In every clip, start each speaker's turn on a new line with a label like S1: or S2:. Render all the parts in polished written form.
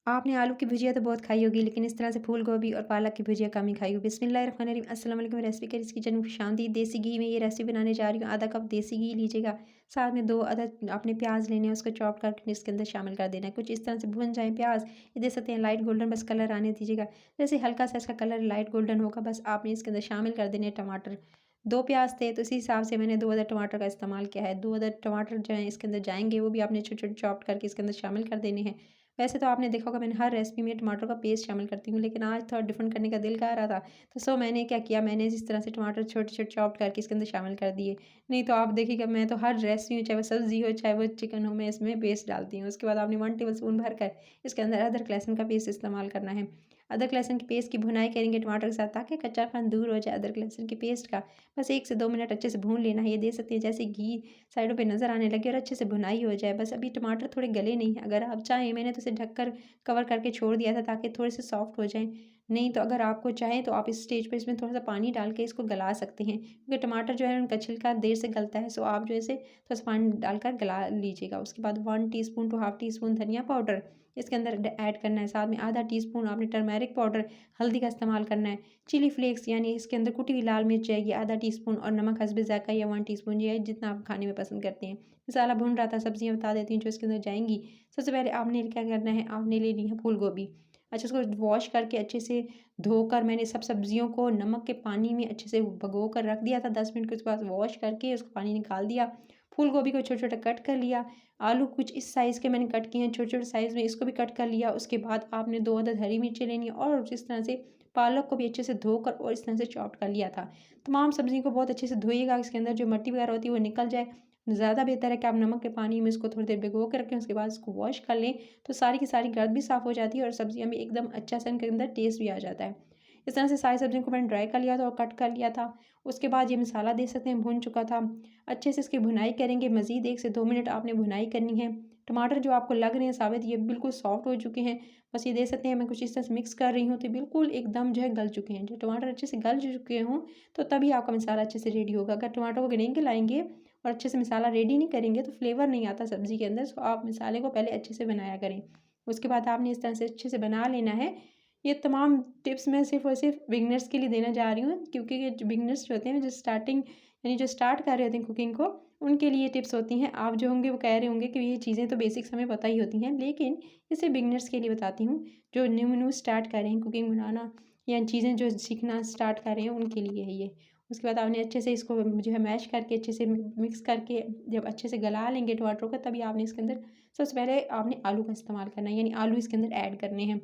S1: आपने आलू की भुजिया तो बहुत खाई होगी, लेकिन इस तरह से फूल गोभी और पालक की भुजिया कम ही खाई होगी। बिस्मिल्लाहिर्रहमानिर्रहीम, अस्सलाम वालेकुम। रेसिपी के इसकी जन्म शांति। देसी घी में ये रेसिपी बनाने जा रही हूँ। आधा कप देसी घी लीजिएगा, साथ में 2 अदद आपने प्याज लेने हैं, उसको चॉप करके इसके अंदर शामिल कर देना है। कुछ इस तरह से भुन जाएँ प्याज, ये देख सकते हैं लाइट गोल्डन बस कलर आने दीजिएगा। जैसे हल्का सा इसका कलर लाइट गोल्डन होगा, बस आपने इसके अंदर शामिल कर देने हैं टमाटर। 2 प्याज थे, तो इसी हिसाब से मैंने 2 अदद टमाटर का इस्तेमाल किया है। 2 अदद टमाटर जो हैं इसके अंदर जाएँगे, वो भी आपने छोटे-छोटे चॉप्ड करके इसके अंदर शामिल कर देने हैं। वैसे तो आपने देखा होगा मैंने हर रेसिपी में टमाटर का पेस्ट शामिल करती हूँ, लेकिन आज थोड़ा डिफरेंट करने का दिल कर रहा था, तो मैंने क्या किया, मैंने इस तरह से टमाटर छोटे-छोटे चॉप करके इसके अंदर शामिल कर दिए। नहीं तो आप देखिएगा मैं तो हर रेसिपी में चाहे वो सब्ज़ी हो, चाहे वो चिकन हो, मैं इसमें पेस्ट डालती हूँ। उसके बाद आपने 1 टेबल स्पून भरकर इसके अंदर अदरक लहसुन का पेस्ट इस्तेमाल करना है। अदरक लहसुन की पेस्ट की भुनाई करेंगे टमाटर के साथ, ताकि कच्चापन दूर हो जाए अदरक लहसुन की पेस्ट का। बस 1 से 2 मिनट अच्छे से भून लेना है। ये देख सकते हैं जैसे घी साइडों पे नज़र आने लगे और अच्छे से भुनाई हो जाए। बस अभी टमाटर थोड़े गले नहीं हैं, अगर आप चाहें, मैंने तो इसे ढककर कवर करके छोड़ दिया था ताकि थोड़े से सॉफ्ट हो जाएँ। नहीं तो अगर आपको चाहें तो आप इस स्टेज पे इसमें थोड़ा-सा पानी डाल के इसको गला सकते हैं, क्योंकि टमाटर जो है उनका छिलका देर से गलता है, सो आप जो है इसे थोड़ा-सा पानी डालकर गला लीजिएगा। उसके बाद 1 teaspoon to half teaspoon धनिया पाउडर इसके अंदर ऐड करना है। साथ में आधा टीस्पून आपने टर्मेरिक पाउडर, हल्दी का इस्तेमाल करना है। चिली फ्लेक्स यानी इसके अंदर कुटी हुई लाल मिर्च जाएगी आधा टीस्पून, और नमक हस्बे ज़ायक़ा या 1 टीस्पून, ये है जितना आप खाने में पसंद करते हैं। मसाला भून रहा था, सब्जियाँ बता देती हूँ जो इसके अंदर जाएँगी। सबसे पहले आपने क्या करना है, आपने ले ली है फूल गोभी। अच्छा, उसको वॉश करके अच्छे से धोकर मैंने सब सब्जियों को नमक के पानी में अच्छे से भिगो कर रख दिया था 10 मिनट के, उसके बाद वॉश करके उसको पानी निकाल दिया। फूल गोभी को छोटा-छोटा कट कर लिया। आलू कुछ इस साइज़ के मैंने कट किए हैं छोटे-छोटे साइज़ में, इसको भी कट कर लिया। उसके बाद आपने 2 अदद हरी मिर्चें लेनी है, और जिस तरह से पालक को भी अच्छे से धोकर और इस तरह से चॉप कर लिया था। तमाम सब्ज़ी को बहुत अच्छे से धोइएगा, इसके अंदर जो मिट्टी वगैरह होती है वो निकल जाए। ज़्यादा बेहतर है कि आप नमक के पानी में इसको थोड़ी देर भिगो के रखें, उसके बाद इसको वॉश कर लें, तो सारी की सारी गर्द भी साफ़ हो जाती है और सब्ज़ियाँ भी एकदम अच्छा सा इनके अंदर टेस्ट भी आ जाता है। इस तरह से सारी सब्ज़ियों को मैंने ड्राई कर लिया था और कट कर लिया था। उसके बाद ये मसाला देख सकते हैं भुन चुका था। अच्छे से इसकी भुनाई करेंगे, मज़ीद 1 से 2 मिनट आपने भुनाई करनी है। टमाटर जो आपको लग रहे हैं साबित, ये बिल्कुल सॉफ्ट हो चुके हैं। बस ये देख सकते हैं मैं कुछ इस तरह से मिक्स कर रही हूँ, तो बिल्कुल एकदम जो है गल चुके हैं। जब टमाटर अच्छे से गल चुके हों, तो तभी आपका मसाला अच्छे से रेडी होगा। अगर टमाटर को नहीं गलाएँगे और अच्छे से मसाला रेडी नहीं करेंगे, तो फ्लेवर नहीं आता सब्ज़ी के अंदर। सो आप मसाले को पहले अच्छे से बनाया करें। उसके बाद आपने इस तरह से अच्छे से बना लेना है। ये तमाम टिप्स मैं सिर्फ़ और सिर्फ़ बिगिनर्स के लिए देना चाह रही हूँ, क्योंकि ये जो बिगिनर्स जो होते हैं, जो स्टार्टिंग यानी जो स्टार्ट कर रहे होते हैं कुकिंग को, उनके लिए टिप्स होती हैं। आप जो होंगे वो कह रहे होंगे कि ये चीज़ें तो बेसिक्स हमें पता ही होती हैं, लेकिन इसे बिगिनर्स के लिए बताती हूँ, जो न्यू-न्यू स्टार्ट कर रहे हैं कुकिंग बनाना, या चीज़ें जो सीखना स्टार्ट कर रहे हैं, उनके लिए है ये। उसके बाद आपने अच्छे से इसको जो है मैश करके अच्छे से मिक्स करके जब अच्छे से गला लेंगे टमाटर को, तभी आपने इसके अंदर सबसे पहले आपने आलू का इस्तेमाल करना है, यानी आलू इसके अंदर ऐड करने हैं।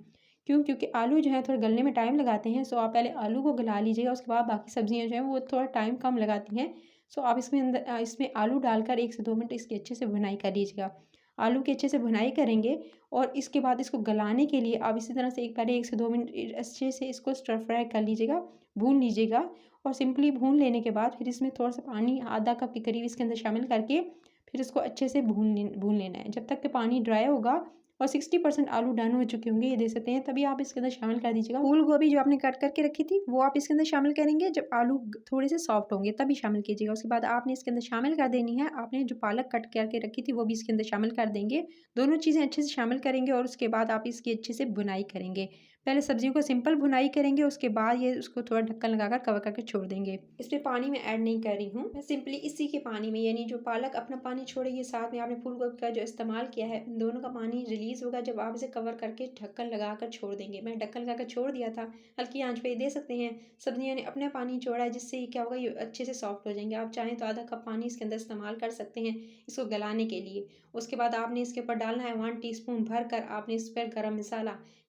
S1: क्यों? क्योंकि आलू जो है थोड़ा गलने में टाइम लगाते हैं, सो आप पहले आलू को गला लीजिएगा, उसके बाद बाकी सब्जियाँ जो हैं वो थोड़ा टाइम कम लगाती हैं। सो आप इसमें आलू डालकर 1 से 2 मिनट इसकी अच्छे से भुनाई कर लीजिएगा। आलू की अच्छे से भुनाई करेंगे, और इसके बाद इसको गलाने के लिए आप इसी तरह से पहले 1 से 2 मिनट अच्छे से इसको स्टर फ्राई कर लीजिएगा, भून लीजिएगा, और सिंपली भून लेने के बाद फिर इसमें थोड़ा-सा पानी आधा कप के करीब इसके अंदर शामिल करके फिर इसको अच्छे से भून लेना है। जब तक कि पानी ड्राई होगा और 60% आलू डन हो चुके होंगे, ये देख सकते हैं, तभी आप इसके अंदर शामिल कर दीजिएगा फूल गोभी जो आपने कट करके रखी थी, वो आप इसके अंदर शामिल करेंगे जब आलू थोड़े से सॉफ्ट होंगे, तभी शामिल कीजिएगा। उसके बाद आपने इसके अंदर शामिल कर देनी है, आपने जो पालक कट करके रखी थी वो भी इसके अंदर शामिल कर देंगे। दोनों चीज़ें अच्छे से शामिल करेंगे, और उसके बाद आप इसकी अच्छे से भुनाई करेंगे। पहले सब्जियों को सिंपल भुनाई करेंगे, उसके बाद ये उसको थोड़ा ढक्कन लगाकर कवर करके छोड़ देंगे। इसमें पानी में ऐड नहीं कर रही हूँ मैं, सिंपली इसी के पानी में, यानी जो पालक अपना पानी छोड़ेगी, साथ में आपने फूल गोभी का जो इस्तेमाल किया है, इन दोनों का पानी रिलीज़ होगा जब आप इसे कवर करके ढक्कन लगाकर छोड़ देंगे। मैंने ढक्कन लगाकर छोड़ दिया था, हल्की आंच पे, दे सकते हैं सब्जियाँ ने अपना पानी छोड़ा है, जिससे ये क्या होगा, ये अच्छे से सॉफ्ट हो जाएंगे। आप चाहें तो आधा कप पानी इसके अंदर इस्तेमाल कर सकते हैं इसको गलाने के लिए। उसके बाद आपने इसके ऊपर डालना है 1 टीस्पून भर कर, आपने इस पर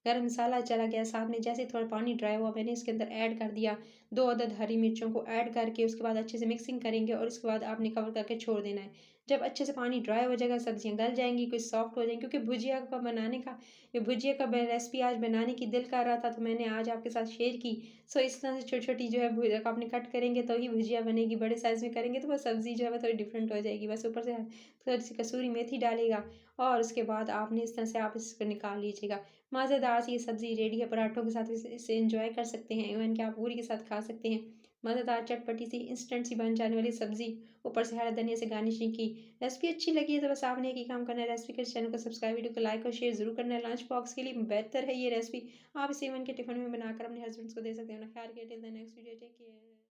S1: गरम मसाला चला गया, साथ में जैसे थोड़ा पानी ड्राई हुआ, मैंने इसके अंदर ऐड कर दिया 2 अदद हरी मिर्चों को ऐड करके, उसके बाद अच्छे से मिक्सिंग करेंगे, और उसके बाद आपने कवर करके छोड़ देना है। जब अच्छे से पानी ड्राई हो जाएगा, सब्जियाँ गल जाएँगी, कुछ सॉफ्ट हो जाएँगी, क्योंकि भुजिया का बनाने का ये भुजिया का रेसिपी आज बनाने की दिल कर रहा था, तो मैंने आज आपके साथ शेयर की। सो इस तरह से छोटी-छोटी जो है भुजिया को आपने कट करेंगे तो ही भुजिया बनेगी, बड़े साइज़ में करेंगे तो वो सब्ज़ी जो है वो थोड़ी डिफरेंट हो जाएगी। बस ऊपर से थोड़ी-सी कसूरी मेथी डालिएगा, और उसके बाद आपने इस तरह से आप इसको निकाल लीजिएगा। मज़ेदार सी ये सब्ज़ी रेडी है, पराठों के साथ इसे इसे एन्जॉय कर सकते हैं, इवन कि आप पूरी के साथ खा सकते हैं। मज़ेदार चटपटी सी इंस्टेंट सी बन जाने वाली सब्ज़ी, ऊपर से हरा धनिया से गार्निशिंग की। रेसिपी अच्छी लगी है तो बस आपने एक ही काम करना है, रेसिपी के चैनल को सब्सक्राइब, वीडियो को लाइक और शेयर ज़रूर करना है। लंच बॉक्स के लिए बेहतर है ये रेसिपी। आप इसे इवन के टिफ़िन में बनाकर अपने हस्बैंड्स को दे सकते हैं। अपना ख्याल रखिए, till the next video, take care.